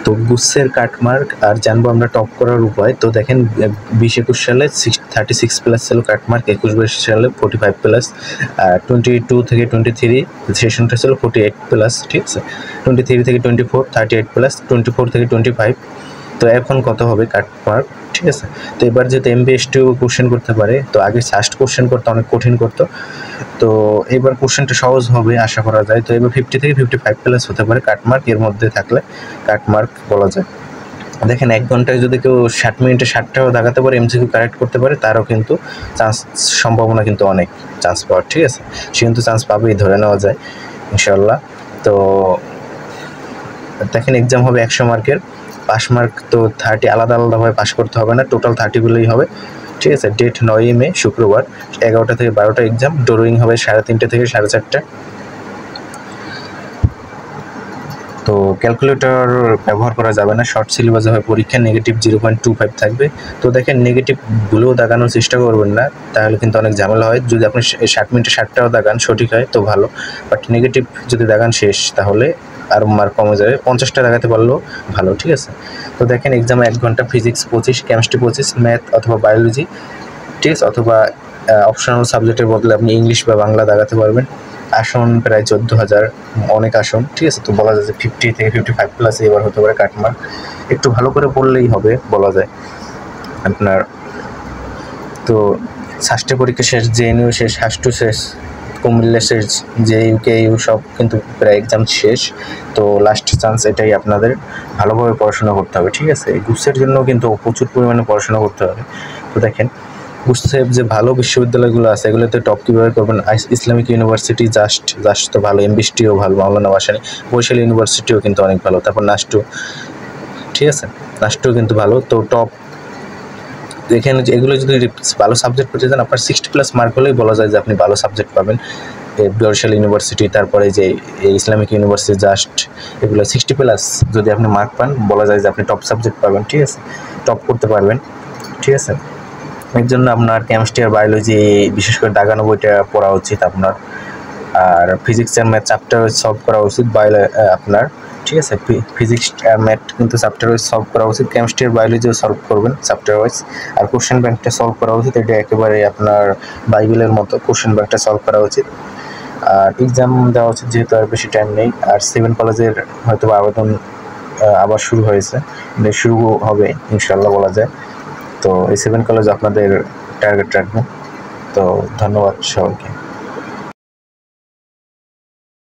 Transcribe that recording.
তো গুচ্ছের কাটমার্ক আর জানবো আমরা টপ করার উপায়। তো দেখেন 20-21 সালে 36 প্লাস ছিল কাটমার্ক, 21-22 সালে 45 প্লাস, 22 থেকে 23 সেশনটা ছিল 48 প্লাস, ঠিক আছে। 23 থেকে 24 38 প্লাস, 24 থেকে 25। তো এখন কত হবে কাটমার্ক, ঠিক আছে। তো এবার যেহেতু MBSTU কোশ্চেন করতে পারে, তো আগে ফার্স্ট কোশ্চেন করতে অনেক কঠিন করতো, তো এবার কোশ্চেনটা সহজ হবে আশা করা যায়। তো এবার 50 থেকে 55 প্লাস হতে পারে কাটমার্ক, এর মধ্যে থাকলে কাটমার্ক বলা যায়। দেখেন 1 ঘন্টায় যদি কেউ 60 মিনিটে 60টাও দাগাতে পারে, MCQ কারেক্ট করতে পারে, তারও কিন্তু চান্স, সম্ভাবনা কিন্তু অনেক চান্স পাওয়ার, ঠিক আছে। সে কিন্তু চান্স পাবেই, ধরে নেওয়া যায় ইনশাল্লাহ। তো দেখেন এক্সাম হবে 100 মার্কের, পাস মার্ক তো 30 আলাদা আলাদাভাবে পাস করতে হবে না, টোটাল 30 গুলোই হবে, ঠিক আছে। ডেট 9 মে শুক্রবার 11টা থেকে 12টা এক্সাম, ড্রয়িং হবে 3:30 থেকে 4:30। তো ক্যালকুলেটর ব্যবহার করা যাবে না, শর্ট সিলেবাসে হয় পরীক্ষা, নেগেটিভ 0.25 থাকবে। তো দেখেন নেগেটিভগুলোও দাগানোর চেষ্টা করবেন না, তাহলে কিন্তু অনেক ঝামেলা হয়। যদি আপনি 60 মিনিটে 60টাও দাগান সঠিক হয় তো ভালো, বাট নেগেটিভ যদি দাগান শেষ, তাহলে আর মার্ক কমে যাবে। 50টা দাগাতে পারলেও ভালো, ঠিক আছে। তো দেখেন এক্সামে 1 ঘন্টা ফিজিক্স 25, কেমিস্ট্রি 25, ম্যাথ অথবা বায়োলজি, ঠিক আছে, অথবা অপশনাল সাবজেক্টের বদলে আপনি ইংলিশ বা বাংলা দাগাতে পারবেন। আসন প্রায় 14,000, অনেক আসন, ঠিক আছে। তো বলা যায় যে 50 থেকে 55 প্লাস এবার হতে পারে কাটমার্ক। একটু ভালো করে পড়লেই হবে বলা যায় আপনার। তো ষষ্ঠ পরীক্ষা শেষ, JNU শেষ, হাসটু শেষ, কুমিল্লা শেষ, JU KU সব কিন্তু প্রায় এক্সাম শেষ। তো লাস্ট চান্স এটাই, আপনাদের ভালোভাবে পড়াশোনা করতে হবে, ঠিক আছে। গুচ্ছের জন্য কিন্তু প্রচুর পরিমাণে পড়াশোনা করতে হবে। তো দেখেন গুচ্ছের যে ভালো বিশ্ববিদ্যালয়গুলো আছে, এগুলোতে টপ কীভাবে করবেন। ইসলামিক ইউনিভার্সিটি জাস্ট তো ভালো, MBSTU ভালো, মাওলানা ভাসানী, বরিশাল ইউনিভার্সিটিও কিন্তু অনেক ভালো, তারপর নাস্টু, ঠিক আছে, নাস্টু কিন্তু ভালো। তো টপ এখানে এগুলো যদি ভালো সাবজেক্ট পেতে চান, আপনার 60 প্লাস মার্ক হলেই বলা যায় যে আপনি ভালো সাবজেক্ট পাবেন। বরিশাল ইউনিভার্সিটি, তারপরে যে ইসলামিক ইউনিভার্সিটি, জাস্ট এগুলো 60 প্লাস যদি আপনি মার্ক পান, বলা যায় যে আপনি টপ সাবজেক্ট পাবেন, ঠিক আছে, টপ করতে পারবেন, ঠিক আছে। এর জন্য আপনার কেমিস্ট্রি আর বায়োলজি, বিশেষ করে দাগানো বইটা পড়া উচিত আপনার, আর ফিজিক্স আর ম্যাথ চ্যাপ্টার সলভ করা উচিত আপনার, ঠিক আছে। ফিজিক্স আর ম্যাথ কিন্তু চ্যাপ্টার ওয়াইজ সলভ করা উচিত, কেমিস্ট্রি আর বায়োলজিও সলভ করবেন চ্যাপ্টার ওয়াইজ। আর কোশ্চেন ব্যাংকটা সলভ করা উচিত, এটা একেবারে আপনার বাইবেলের মতো কোশ্চেন ব্যাংকটা সলভ করা উচিত। আর এক্সাম দেওয়া উচিত, যেহেতু আর বেশি টাইম নেই। আর 7 কলেজের হয়তো আবেদন আবার শুরু হয়েছে, শুরু হবে ইনশাল্লাহ বলা যায়। তো এই 7 কলেজ আপনাদের টার্গেট রাখবেন। তো ধন্যবাদ সবাইকে।